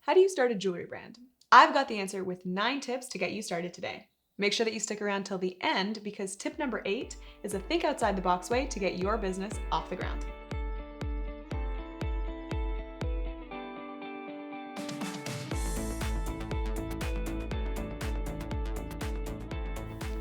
How do you start a jewelry brand? I've got the answer with 9 tips to get you started today. Make sure that you stick around till the end because tip number 8 is a think outside the box way to get your business off the ground.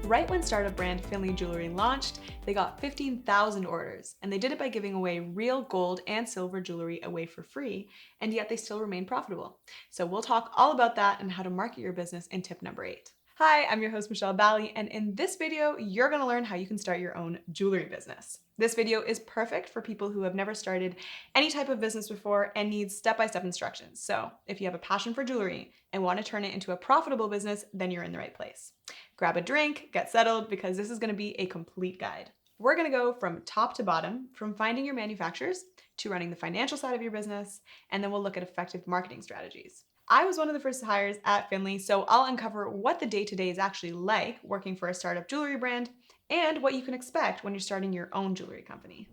Right when startup brand Finley Jewelry launched, they got 15,000 orders, and they did it by giving away real gold and silver jewelry away for free, and yet they still remain profitable. So we'll talk all about that and how to market your business in tip number 8. Hi, I'm your host Michelle Bally, and in this video, you're gonna learn how you can start your own jewelry business. This video is perfect for people who have never started any type of business before and need step-by-step instructions. So if you have a passion for jewelry and want to turn it into a profitable business, then you're in the right place. Grab a drink, get settled, because this is gonna be a complete guide. We're gonna go from top to bottom, from finding your manufacturers to running the financial side of your business, and then we'll look at effective marketing strategies. I was one of the first hires at Finley, so I'll uncover what the day-to-day is actually like working for a startup jewelry brand and what you can expect when you're starting your own jewelry company.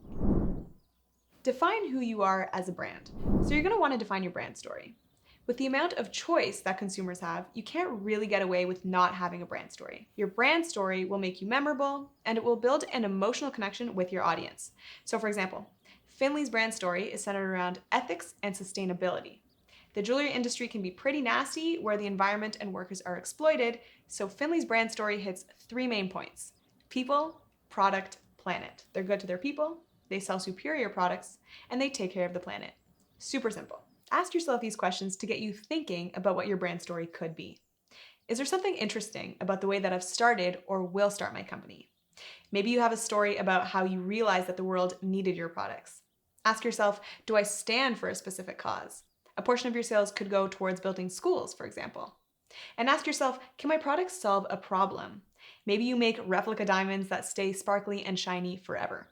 Define who you are as a brand. So you're gonna wanna define your brand story. With the amount of choice that consumers have, you can't really get away with not having a brand story. Your brand story will make you memorable, and it will build an emotional connection with your audience. So for example, Finley's brand story is centered around ethics and sustainability. The jewelry industry can be pretty nasty where the environment and workers are exploited, so Finley's brand story hits 3 main points: people, product, planet. They're good to their people, they sell superior products, and they take care of the planet. Super simple. Ask yourself these questions to get you thinking about what your brand story could be. Is there something interesting about the way that I've started or will start my company? Maybe you have a story about how you realized that the world needed your products. Ask yourself, do I stand for a specific cause? A portion of your sales could go towards building schools, for example. And ask yourself, can my products solve a problem? Maybe you make replica diamonds that stay sparkly and shiny forever.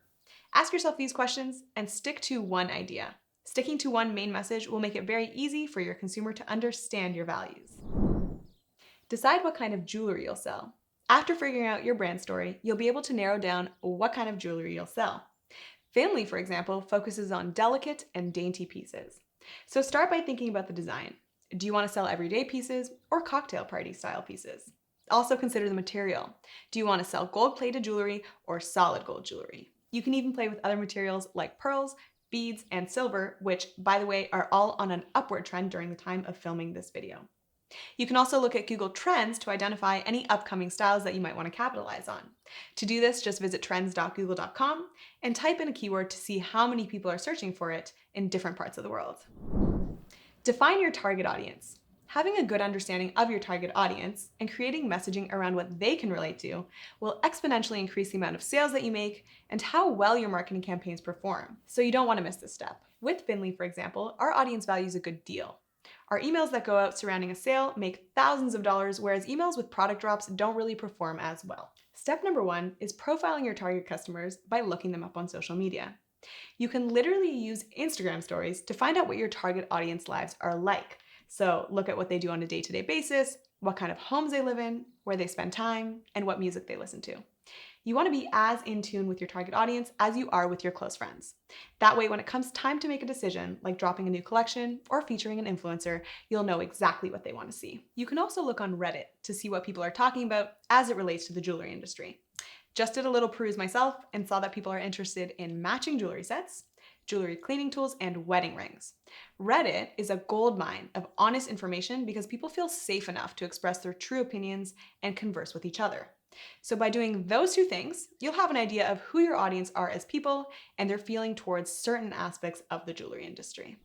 Ask yourself these questions and stick to one idea. Sticking to one main message will make it very easy for your consumer to understand your values. Decide what kind of jewelry you'll sell. After figuring out your brand story, you'll be able to narrow down what kind of jewelry you'll sell. Finley, for example, focuses on delicate and dainty pieces. So start by thinking about the design. Do you want to sell everyday pieces or cocktail party style pieces? Also consider the material. Do you want to sell gold-plated jewelry or solid gold jewelry? You can even play with other materials like pearls, beads, and silver, which, by the way, are all on an upward trend during the time of filming this video. You can also look at Google Trends to identify any upcoming styles that you might want to capitalize on. To do this, just visit trends.google.com and type in a keyword to see how many people are searching for it in different parts of the world. Define your target audience. Having a good understanding of your target audience and creating messaging around what they can relate to will exponentially increase the amount of sales that you make and how well your marketing campaigns perform. So you don't want to miss this step. With Finley, for example, our audience values a good deal. Our emails that go out surrounding a sale make thousands of dollars, whereas emails with product drops don't really perform as well. Step number 1 is profiling your target customers by looking them up on social media. You can literally use Instagram stories to find out what your target audience lives are like. So look at what they do on a day-to-day basis, what kind of homes they live in, where they spend time, and what music they listen to. You want to be as in tune with your target audience as you are with your close friends. That way, when it comes time to make a decision, like dropping a new collection or featuring an influencer, you'll know exactly what they want to see. You can also look on Reddit to see what people are talking about as it relates to the jewelry industry. Just did a little peruse myself and saw that people are interested in matching jewelry sets, jewelry cleaning tools, and wedding rings. Reddit is a goldmine of honest information because people feel safe enough to express their true opinions and converse with each other. So by doing those 2 things, you'll have an idea of who your audience are as people and their feeling towards certain aspects of the jewelry industry.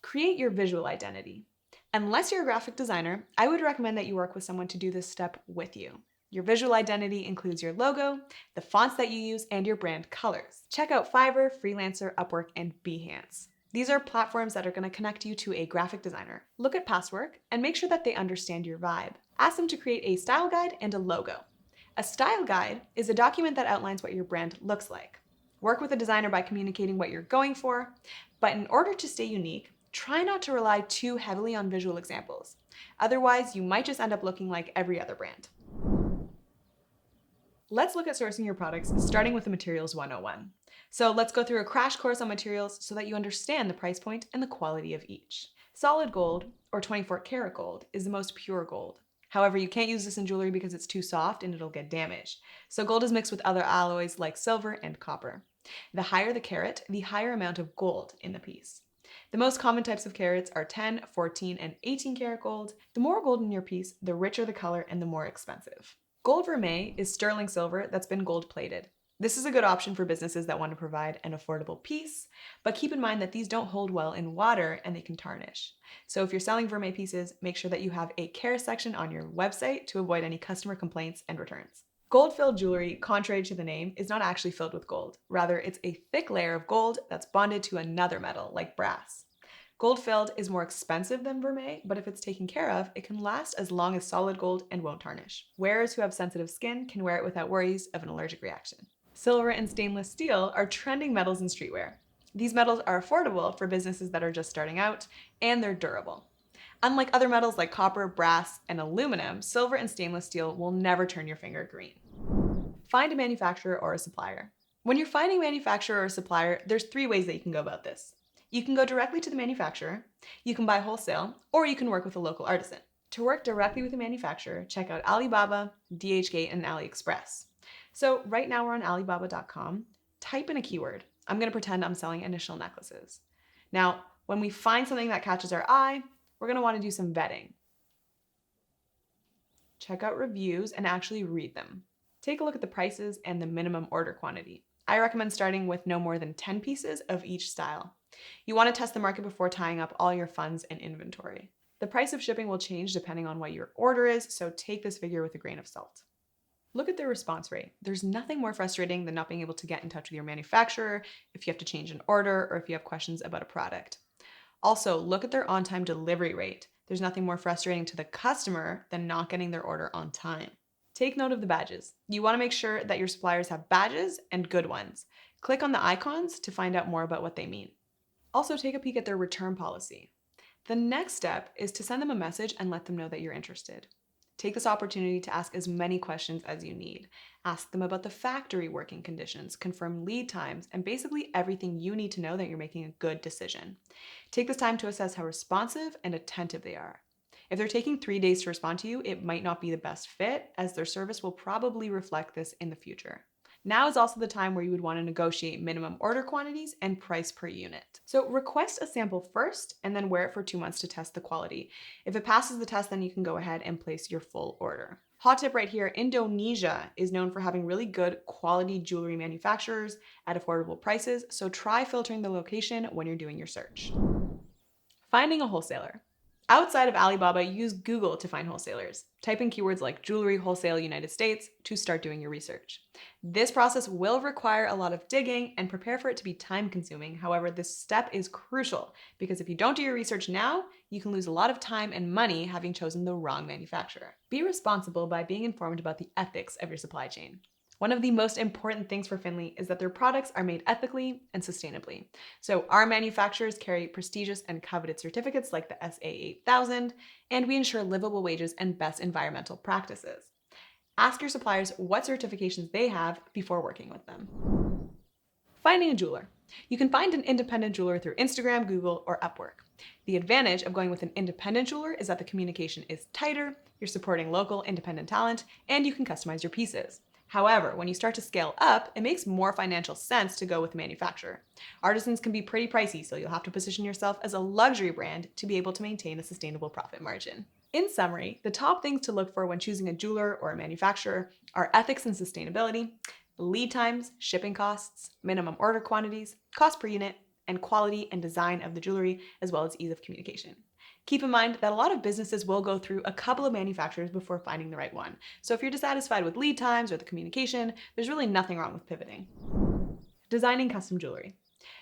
Create your visual identity. Unless you're a graphic designer, I would recommend that you work with someone to do this step with you. Your visual identity includes your logo, the fonts that you use, and your brand colors. Check out Fiverr, Freelancer, Upwork, and Behance. These are platforms that are going to connect you to a graphic designer. Look at past work and make sure that they understand your vibe. Ask them to create a style guide and a logo. A style guide is a document that outlines what your brand looks like. Work with a designer by communicating what you're going for, but in order to stay unique, try not to rely too heavily on visual examples. Otherwise, you might just end up looking like every other brand. Let's look at sourcing your products, starting with the Materials 101. So let's go through a crash course on materials so that you understand the price point and the quality of each. Solid gold, or 24 karat gold, is the most pure gold. However, you can't use this in jewelry because it's too soft and it'll get damaged. So gold is mixed with other alloys like silver and copper. The higher the carat, the higher amount of gold in the piece. The most common types of carats are 10, 14, and 18 karat gold. The more gold in your piece, the richer the color and the more expensive. Gold vermeil is sterling silver that's been gold plated. This is a good option for businesses that want to provide an affordable piece, but keep in mind that these don't hold well in water and they can tarnish. So if you're selling vermeil pieces, make sure that you have a care section on your website to avoid any customer complaints and returns. Gold-filled jewelry, contrary to the name, is not actually filled with gold. Rather, it's a thick layer of gold that's bonded to another metal, like brass. Gold-filled is more expensive than vermeil, but if it's taken care of, it can last as long as solid gold and won't tarnish. Wearers who have sensitive skin can wear it without worries of an allergic reaction. Silver and stainless steel are trending metals in streetwear. These metals are affordable for businesses that are just starting out, and they're durable. Unlike other metals like copper, brass, and aluminum, silver and stainless steel will never turn your finger green. Find a manufacturer or a supplier. When you're finding a manufacturer or a supplier, there's 3 ways that you can go about this. You can go directly to the manufacturer, you can buy wholesale, or you can work with a local artisan. To work directly with a manufacturer, check out Alibaba, DHgate, and AliExpress. So right now we're on Alibaba.com. Type in a keyword. I'm going to pretend I'm selling initial necklaces. Now, when we find something that catches our eye, we're going to want to do some vetting. Check out reviews and actually read them. Take a look at the prices and the minimum order quantity. I recommend starting with no more than 10 pieces of each style. You want to test the market before tying up all your funds and inventory. The price of shipping will change depending on what your order is, so take this figure with a grain of salt. Look at their response rate. There's nothing more frustrating than not being able to get in touch with your manufacturer if you have to change an order or if you have questions about a product. Also, look at their on-time delivery rate. There's nothing more frustrating to the customer than not getting their order on time. Take note of the badges. You want to make sure that your suppliers have badges and good ones. Click on the icons to find out more about what they mean. Also, take a peek at their return policy. The next step is to send them a message and let them know that you're interested. Take this opportunity to ask as many questions as you need. Ask them about the factory working conditions, confirm lead times, and basically everything you need to know that you're making a good decision. Take this time to assess how responsive and attentive they are. If they're taking 3 days to respond to you, it might not be the best fit, as their service will probably reflect this in the future. Now is also the time where you would want to negotiate minimum order quantities and price per unit. So request a sample first and then wear it for 2 months to test the quality. If it passes the test, then you can go ahead and place your full order. Hot tip right here, Indonesia is known for having really good quality jewelry manufacturers at affordable prices, so try filtering the location when you're doing your search. Finding a wholesaler. Outside of Alibaba, use Google to find wholesalers. Type in keywords like jewelry wholesale United States to start doing your research. This process will require a lot of digging and prepare for it to be time consuming. However, this step is crucial because if you don't do your research now, you can lose a lot of time and money having chosen the wrong manufacturer. Be responsible by being informed about the ethics of your supply chain. One of the most important things for Finley is that their products are made ethically and sustainably. So our manufacturers carry prestigious and coveted certificates like the SA8000, and we ensure livable wages and best environmental practices. Ask your suppliers what certifications they have before working with them. Finding a jeweler. You can find an independent jeweler through Instagram, Google, or Upwork. The advantage of going with an independent jeweler is that the communication is tighter, you're supporting local independent talent, and you can customize your pieces. However, when you start to scale up, it makes more financial sense to go with a manufacturer. Artisans can be pretty pricey, so you'll have to position yourself as a luxury brand to be able to maintain a sustainable profit margin. In summary, the top things to look for when choosing a jeweler or a manufacturer are ethics and sustainability, lead times, shipping costs, minimum order quantities, cost per unit, and quality and design of the jewelry, as well as ease of communication. Keep in mind that a lot of businesses will go through a couple of manufacturers before finding the right one. So if you're dissatisfied with lead times or the communication, there's really nothing wrong with pivoting. Designing custom jewelry.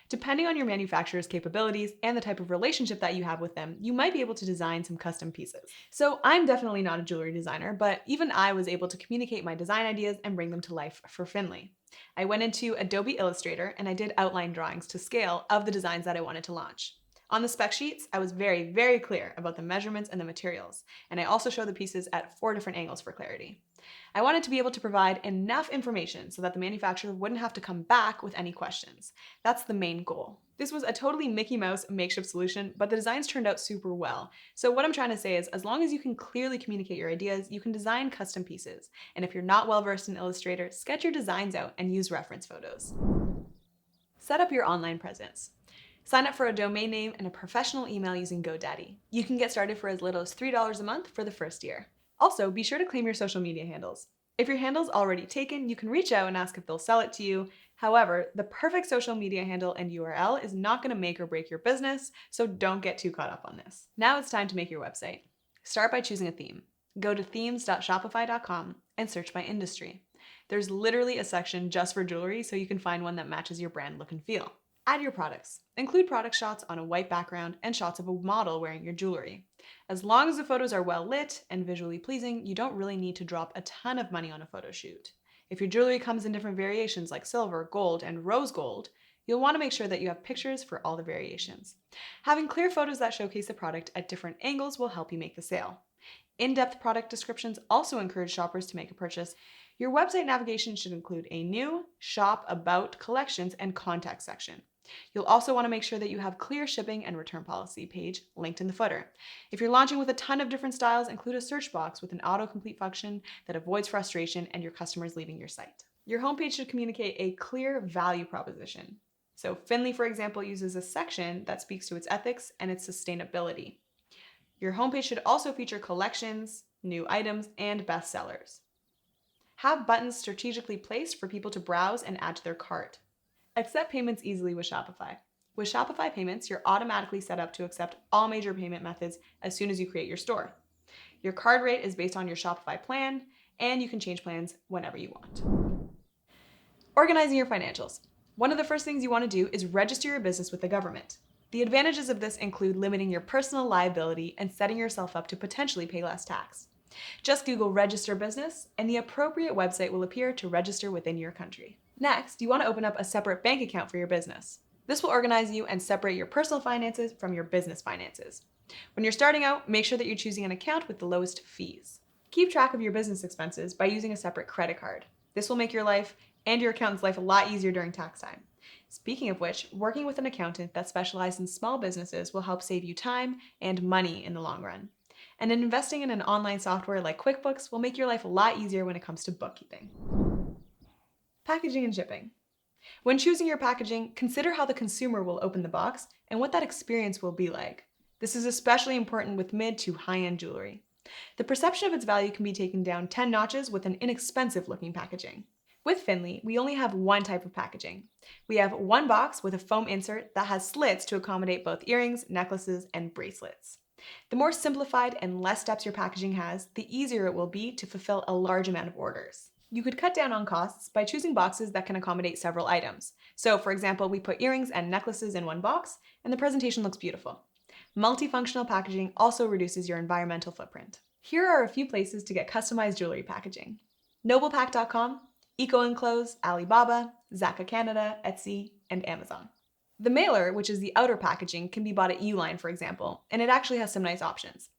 Depending on your manufacturer's capabilities and the type of relationship that you have with them, you might be able to design some custom pieces. So I'm definitely not a jewelry designer, but even I was able to communicate my design ideas and bring them to life for Finley. I went into Adobe Illustrator and I did outline drawings to scale of the designs that I wanted to launch. On the spec sheets, I was very, very clear about the measurements and the materials, and I also showed the pieces at 4 different angles for clarity. I wanted to be able to provide enough information so that the manufacturer wouldn't have to come back with any questions. That's the main goal. This was a totally Mickey Mouse makeshift solution, but the designs turned out super well. So what I'm trying to say is, as long as you can clearly communicate your ideas, you can design custom pieces. And if you're not well versed in Illustrator, sketch your designs out and use reference photos. Set up your online presence. Sign up for a domain name and a professional email using GoDaddy. You can get started for as little as $3 a month for the first year. Also, be sure to claim your social media handles. If your handle's already taken, you can reach out and ask if they'll sell it to you. However, the perfect social media handle and URL is not going to make or break your business, so don't get too caught up on this. Now it's time to make your website. Start by choosing a theme. Go to themes.shopify.com and search by industry. There's literally a section just for jewelry, so you can find one that matches your brand look and feel. Add your products. Include product shots on a white background and shots of a model wearing your jewelry. As long as the photos are well lit and visually pleasing, you don't really need to drop a ton of money on a photo shoot. If your jewelry comes in different variations like silver, gold, and rose gold, you'll want to make sure that you have pictures for all the variations. Having clear photos that showcase the product at different angles will help you make the sale. In-depth product descriptions also encourage shoppers to make a purchase. Your website navigation should include a new, shop, about, collections, and contact section. You'll also want to make sure that you have clear shipping and return policy page linked in the footer. If you're launching with a ton of different styles, include a search box with an autocomplete function that avoids frustration and your customers leaving your site. Your homepage should communicate a clear value proposition. So Finley, for example, uses a section that speaks to its ethics and its sustainability. Your homepage should also feature collections, new items, and bestsellers. Have buttons strategically placed for people to browse and add to their cart. Accept payments easily with Shopify. With Shopify payments, you're automatically set up to accept all major payment methods as soon as you create your store. Your card rate is based on your Shopify plan, and you can change plans whenever you want. Organizing your financials. One of the first things you want to do is register your business with the government. The advantages of this include limiting your personal liability and setting yourself up to potentially pay less tax. Just Google register business, and the appropriate website will appear to register within your country. Next, you want to open up a separate bank account for your business. This will organize you and separate your personal finances from your business finances. When you're starting out, make sure that you're choosing an account with the lowest fees. Keep track of your business expenses by using a separate credit card. This will make your life and your accountant's life a lot easier during tax time. Speaking of which, working with an accountant that specializes in small businesses will help save you time and money in the long run. And investing in an online software like QuickBooks will make your life a lot easier when it comes to bookkeeping. Packaging and shipping. When choosing your packaging, consider how the consumer will open the box and what that experience will be like. This is especially important with mid to high-end jewelry. The perception of its value can be taken down 10 notches with an inexpensive looking packaging. With Finley, we only have one type of packaging. We have one box with a foam insert that has slits to accommodate both earrings, necklaces, and bracelets. The more simplified and less steps your packaging has, the easier it will be to fulfill a large amount of orders. You could cut down on costs by choosing boxes that can accommodate several items. So, for example, we put earrings and necklaces in one box, and the presentation looks beautiful. Multifunctional packaging also reduces your environmental footprint. Here are a few places to get customized jewelry packaging: noblepack.com, EcoEnclose, Alibaba, Zaka Canada, Etsy, and Amazon. The mailer, which is the outer packaging, can be bought at Uline, for example, and it actually has some nice options.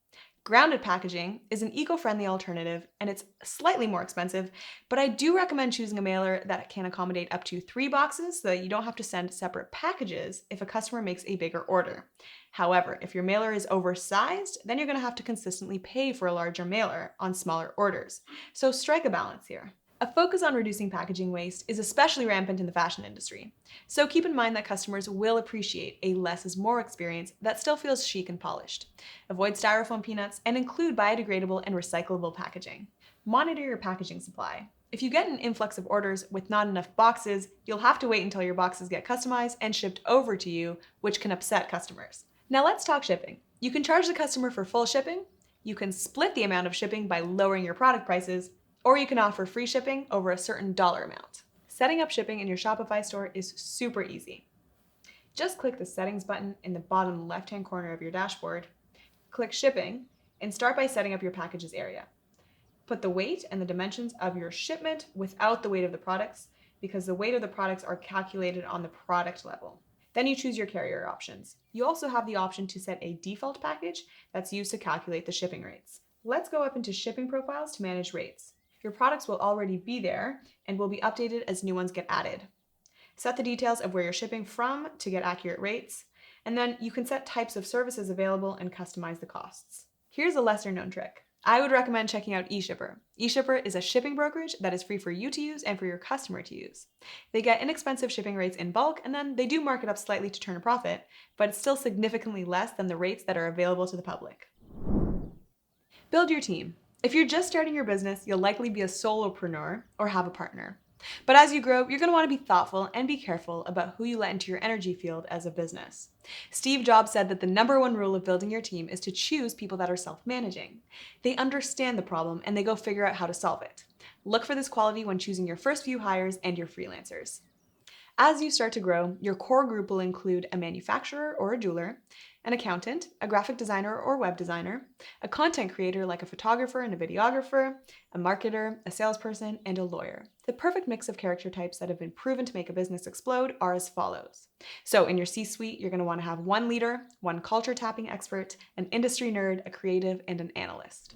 Grounded packaging is an eco-friendly alternative, and it's slightly more expensive, but I do recommend choosing a mailer that can accommodate up to 3 boxes so that you don't have to send separate packages if a customer makes a bigger order. However, if your mailer is oversized, then you're going to have to consistently pay for a larger mailer on smaller orders. So strike a balance here. A focus on reducing packaging waste is especially rampant in the fashion industry. So keep in mind that customers will appreciate a less is more experience that still feels chic and polished. Avoid styrofoam peanuts and include biodegradable and recyclable packaging. Monitor your packaging supply. If you get an influx of orders with not enough boxes, you'll have to wait until your boxes get customized and shipped over to you, which can upset customers. Now let's talk shipping. You can charge the customer for full shipping, you can split the amount of shipping by lowering your product prices, or you can offer free shipping over a certain dollar amount. Setting up shipping in your Shopify store is super easy. Just click the settings button in the bottom left-hand corner of your dashboard, click shipping, and start by setting up your packages area. Put the weight and the dimensions of your shipment without the weight of the products, because the weight of the products are calculated on the product level. Then you choose your carrier options. You also have the option to set a default package that's used to calculate the shipping rates. Let's go up into shipping profiles to manage rates. Your products will already be there and will be updated as new ones get added. Set the details of where you're shipping from to get accurate rates, and then you can set types of services available and customize the costs. Here's a lesser known trick. I would recommend checking out eShipper. eShipper is a shipping brokerage that is free for you to use and for your customer to use. They get inexpensive shipping rates in bulk, and then they do mark it up slightly to turn a profit, but it's still significantly less than the rates that are available to the public. Build your team. If you're just starting your business, you'll likely be a solopreneur or have a partner. But as you grow, you're going to want to be thoughtful and be careful about who you let into your energy field as a business. Steve Jobs said that the number one rule of building your team is to choose people that are self-managing. They understand the problem and they go figure out how to solve it. Look for this quality when choosing your first few hires and your freelancers. As you start to grow, your core group will include a manufacturer or a jeweler, an accountant, a graphic designer or web designer, a content creator like a photographer and a videographer, a marketer, a salesperson, and a lawyer. The perfect mix of character types that have been proven to make a business explode are as follows. So in your C-suite, you're going to want to have one leader, one culture tapping expert, an industry nerd, a creative, and an analyst.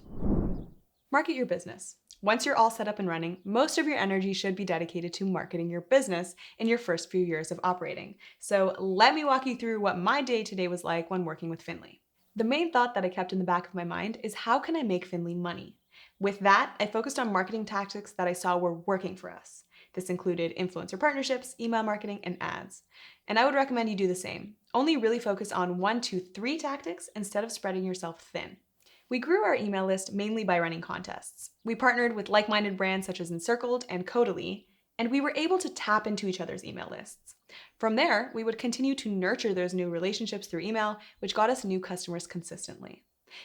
Market your business. Once you're all set up and running, most of your energy should be dedicated to marketing your business in your first few years of operating. So let me walk you through what my day-to-day was like when working with Finly. The main thought that I kept in the back of my mind is, how can I make Finly money? With that, I focused on marketing tactics that I saw were working for us. This included influencer partnerships, email marketing, and ads. And I would recommend you do the same. Only really focus on 1 to 3 tactics instead of spreading yourself thin. We grew our email list mainly by running contests. We partnered with like-minded brands such as Encircled and Codily, and we were able to tap into each other's email lists. From there, we would continue to nurture those new relationships through email, which got us new customers consistently.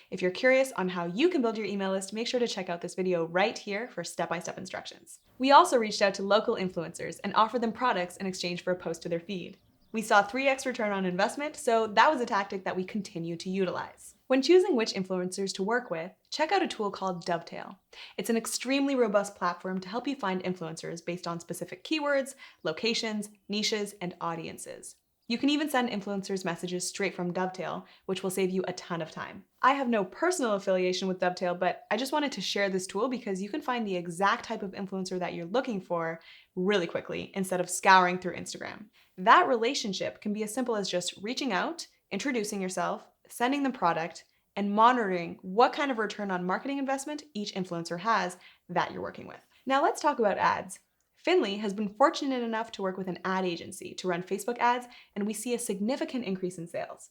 If you're curious on how you can build your email list, make sure to check out this video right here for step-by-step instructions. We also reached out to local influencers and offered them products in exchange for a post to their feed. We saw 3x return on investment, so that was a tactic that we continue to utilize. When choosing which influencers to work with, check out a tool called Dovetail. It's an extremely robust platform to help you find influencers based on specific keywords, locations, niches, and audiences. You can even send influencers messages straight from Dovetail, which will save you a ton of time. I have no personal affiliation with Dovetail, but I just wanted to share this tool because you can find the exact type of influencer that you're looking for really quickly instead of scouring through Instagram. That relationship can be as simple as just reaching out, introducing yourself, sending them product, and monitoring what kind of return on marketing investment each influencer has that you're working with. Now let's talk about ads. Finly has been fortunate enough to work with an ad agency to run Facebook ads, and we see a significant increase in sales.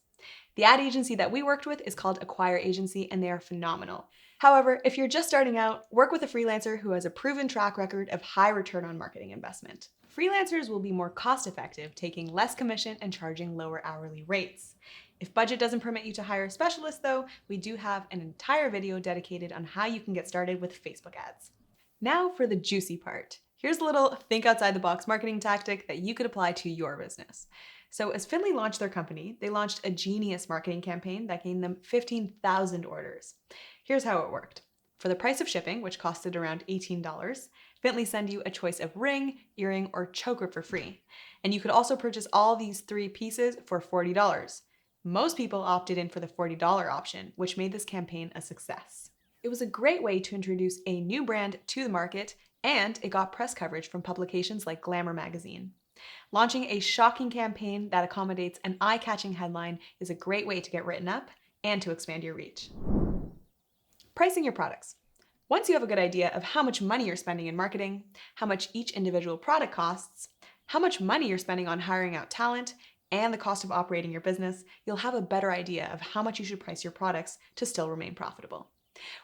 The ad agency that we worked with is called Acquire Agency, and they are phenomenal. However, if you're just starting out, work with a freelancer who has a proven track record of high return on marketing investment. Freelancers will be more cost-effective, taking less commission and charging lower hourly rates. If budget doesn't permit you to hire a specialist though, we do have an entire video dedicated on how you can get started with Facebook ads. Now for the juicy part. Here's a little think outside the box marketing tactic that you could apply to your business. So as Finly launched their company, they launched a genius marketing campaign that gained them 15,000 orders. Here's how it worked. For the price of shipping, which costed around $18, Finly send you a choice of ring, earring, or choker for free. And you could also purchase all these 3 pieces for $40. Most people opted in for the $40 option, which made this campaign a success. It was a great way to introduce a new brand to the market, and it got press coverage from publications like Glamour magazine. Launching a shocking campaign that accommodates an eye-catching headline is a great way to get written up and to expand your reach. Pricing your products. Once you have a good idea of how much money you're spending in marketing, how much each individual product costs, how much money you're spending on hiring out talent, and the cost of operating your business, you'll have a better idea of how much you should price your products to still remain profitable.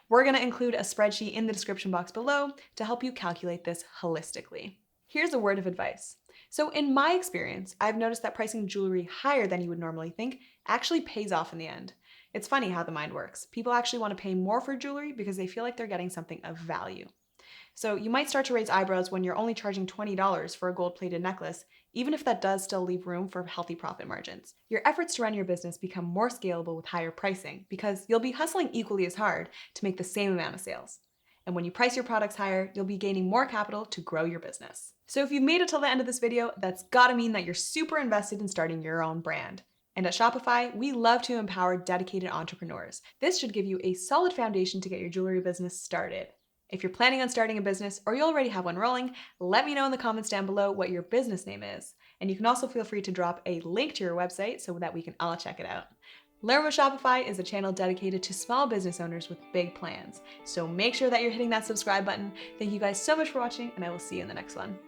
We're going to include a spreadsheet in the description box below to help you calculate this holistically. Here's a word of advice. So in my experience, I've noticed that pricing jewelry higher than you would normally think actually pays off in the end. It's funny how the mind works. People actually want to pay more for jewelry because they feel like they're getting something of value. So you might start to raise eyebrows when you're only charging $20 for a gold-plated necklace, even if that does still leave room for healthy profit margins. Your efforts to run your business become more scalable with higher pricing because you'll be hustling equally as hard to make the same amount of sales. And when you price your products higher, you'll be gaining more capital to grow your business. So if you've made it till the end of this video, that's gotta mean that you're super invested in starting your own brand. And at Shopify, we love to empower dedicated entrepreneurs. This should give you a solid foundation to get your jewelry business started. If you're planning on starting a business or you already have one rolling, let me know in the comments down below what your business name is. And you can also feel free to drop a link to your website so that we can all check it out. Learn with Shopify is a channel dedicated to small business owners with big plans. So make sure that you're hitting that subscribe button. Thank you guys so much for watching, and I will see you in the next one.